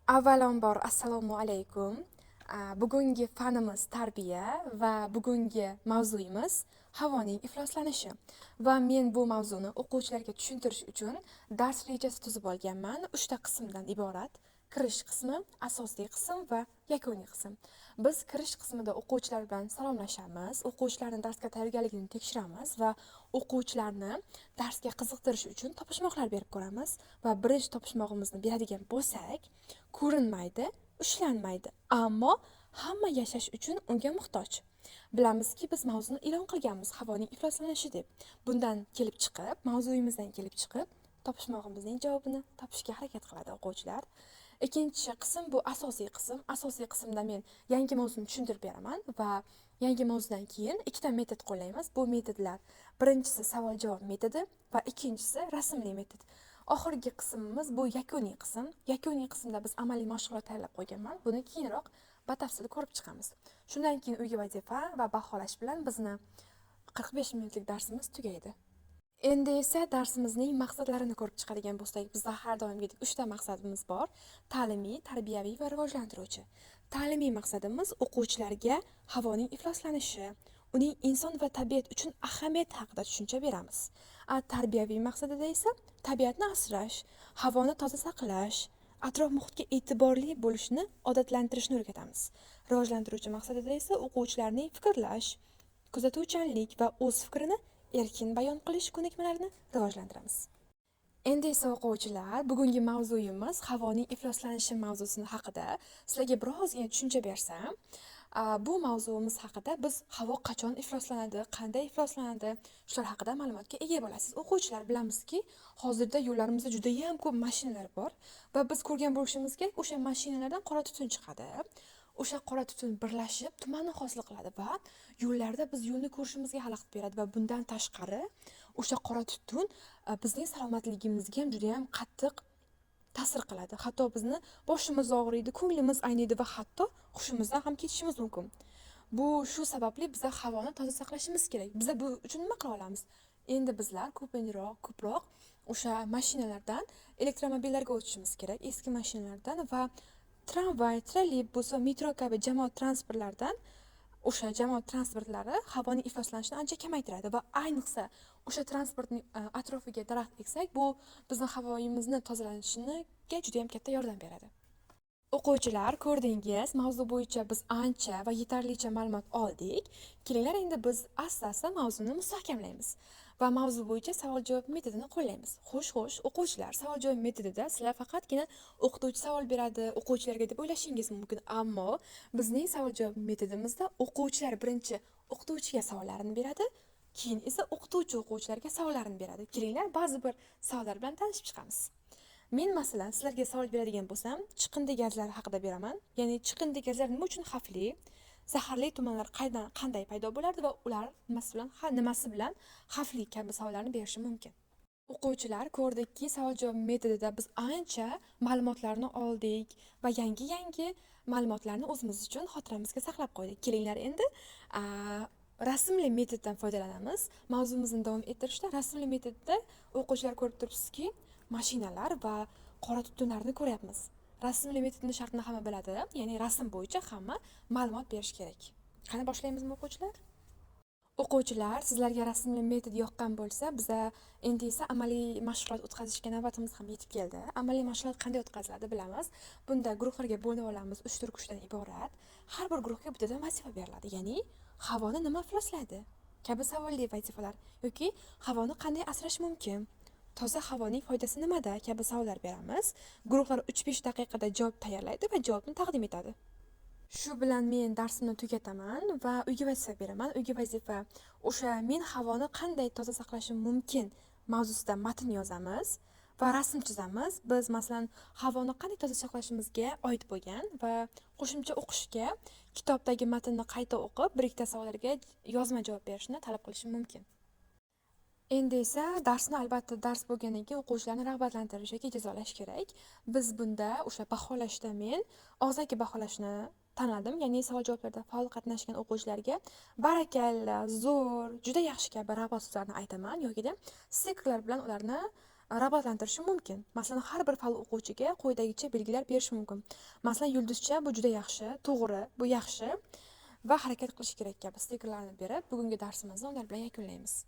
Avvalambor assalomu alaykum. Bugungi fanimiz tarbiya va bugungi mavzuyimiz havoning ifloslanishi. Va men bu mavzuni o'quvchilarga tushuntirish uchun dars rejasi tuzib olganman. 3 ta qismdan iborat. Kirish qismi, asosiy qism va yakuniy qism. Biz kirish qismida o'quvchilar bilan salomlashamiz, o'quvchilarning darsga tayyorgarligini tekshiramiz va o'quvchilarni darsga qiziqtirish uchun topishmoqlar berib ko'ramiz va birinchi topishmog'imizni beradigan bo'lsak, ko'rinmaydi, ushlanmaydi, ammo hamma yashash uchun unga muhtoj. Bilamizki, biz mavzuni e'lon qilganmiz, havoning ifloslanishi deb. Bundan kelib chiqib, mavzuyimizdan kelib chiqib, topishmog'imizning javobini topishga harakat qiladi o'quvchilar. Ikkinchi qism bu asosiy qism. Asosiy qismda men yangi mavzuni tushuntirib beraman va yangi mavzudan keyin ikkita metod qo'llaymiz. Bu metodlar birinchisi savol-javob metodi va ikkinchisi rasmli metod. Oxirgi qismimiz bu yakuniy qism. Yakuniy qismda biz amaliy mashg'ulot tayyorlab qo'yganman. Buni keyinroq batafsil ko'rib chiqamiz. Shundan keyin uyga vazifa va baholash bilan bizni 45 minutlik darsimiz tugaydi. Endi esa darsimizning maqsadlarini ko'rib chiqadigan bo'lsak, bizda har doimgidek 3 ta maqsadimiz bor: ta'limiy, tarbiyaviy va rivojlantiruvchi. Ta'limiy maqsadimiz o'quvchilarga havoning ifloslanishi, uning inson va tabiat uchun ahamiyati haqida tushuncha beramiz. Tarbiyaviy maqsadida esa tabiatni asrash, havoni toza saqlash, atrof muhitga e'tiborli bo'lishni odatlantirishni o'rgatamiz. Rivojlantiruvchi maqsadida esa o'quvchilarning fikrlash, kuzatuvchanlik va o'z fikrini erkin bayon qilish ko'nikmalarini rivojlantiramiz. Endi esa o'quvchilar, bugungi mavzuyimiz havoning ifloslanishi mavzusini haqida sizlarga birozgina tushuncha bersam, bu mavzuyimiz haqida biz havo qachon ifloslanadi, qanday ifloslanadi, shular haqida ma'lumotga ega bo'lasiz. O'quvchilar, bilamizki, hozirda yo'llarimizda juda ham ko'p mashinalar bor va biz ko'rgan bo'lishimiz kerak, o'sha mashinalardan qora tutun chiqadi. O'sha qora tutun birlashib tumanni hosil qiladi va yo'llarda biz yo'lni ko'rishimizga xalaqit beradi va bundan tashqari o'sha qora tutun bizning salomatligimizga ham juda ham qattiq ta'sir qiladi. Hatto bizni boshimiz og'riydi, ko'nglimiz ayniydi va hatto hushimizdan ham ketishimiz mumkin. Bu shu sababli biz havoni toza saqlashimiz kerak. Biz bu uchun nima qila olamiz? Endi bizlar ko'proq o'sha mashinalardan elektromobillarga o'tishimiz kerak, eski mashinalardan va tramvay, trolleybus va metro kabi jamoat transportlaridan o'sha jamoat transportlari havoning ifloslanishini ancha kamaytiradi va ayniqsa o'sha transportning atrofiga daraxt eksak, bu bizning havoyimizni tozalanishiga juda ham katta yordam beradi. O'quvchilar, ko'rdingiz, mavzu bo'yicha biz ancha va yetarlicha ma'lumot oldik. Kelinglar, endi biz asta-asta mavzuni mustahkamlaymiz va mavzu bo'yicha savol-javob metodini qo'llaymiz. Xo'sh, o'quvchilar, savol-javob metodida sizlar faqatgina o'qituvchi savol beradi, o'quvchilarga deb o'ylashingiz mumkin, ammo bizning savol-javob metodimizda o'quvchilar birinchi o'qituvchiga savollarini beradi, keyin esa o'qituvchi o'quvchilarga savollarini beradi. Kelinglar, ba'zi bir savollar bilan tanishib chiqamiz. Men masalan sizlarga savol beradigan bo'lsam, chiqindi gazlari haqida beraman. Ya'ni chiqindi gazlari nima uchun xavfli? Zaharli tumanlar qanday paydo bo'ladi va ular nimasi bilan xavfli kabi savollarni berishim mumkin. O'quvchilar, ko'rdikki, savol-javob metodida biz ancha ma'lumotlarni oldik va yangi ma'lumotlarni o'zimiz uchun xotiramizga saqlab qo'ydik. Kelinglar, endi rasmli metoddan foydalanamiz. Mavzumizni davom ettirishda rasmli metodda o'quvchilar ko'rib turibsizki, mashinalar va qora tutunlarni ko'ryapmiz. Rasmli metodning shartini hamma biladi, ya'ni rasm bo'yicha hamma ma'lumot berish kerak. Qani boshlaymizmi o'quvchilar? O'quvchilar, sizlarga rasmli metod yoqqan bo'lsa, biz endi esa amaliy mashg'ulot o'tkazishga navbatimiz ham yetib keldi. Amaliy mashg'ulot qanday o'tkaziladi bilamiz. Bunda guruhlarga bo'linib olamiz, 3 turkushdan iborat. Har bir guruhga bittadan vazifa beriladi, ya'ni havoni nima ifloslaydi kabi savolli vazifalar yoki havoni qanday asrash mumkin, toza havoning foydasi nimada kabi savollar beramiz. Guruhlar 3-5 daqiqada javob tayyorlaydi va javobni taqdim etadi. Shu bilan men darsimni tugataman va uyga vazifa beraman. Uyga vazifa o'sha men havoni qanday toza saqlashim mumkin mavzusida matn yozamiz va rasm chizamiz. Biz masalan havoni qanday toza saqlashimizga oid bo'lgan va qo'shimcha o'qishga kitobdagi matnni qayta o'qib, bir ikkita savollarga yozma javob berishni talab qilishim mumkin. Endi esa darsni albatta dars bo'lgandan keyin o'quvchilarni rag'batlantirish yoki jazolash kerak. Biz bunda o'sha baholashda men og'zaki baholashni tanladim, ya'ni savol-javoblarda faol qatnashgan o'quvchilarga barakalla, zo'r, juda yaxshi kabi rag'bat so'zlarini aytaman yoki stikerlar bilan ularni rag'batlantirishi mumkin. Masalan, har bir fan o'quvchiga quyidagicha belgilar berish mumkin. Masalan, yulduzcha bu juda yaxshi, to'g'ri, bu yaxshi va harakat qilish kerak kabi stikerlarni berib, bugungi darsimizni ular bilan yakunlaymiz.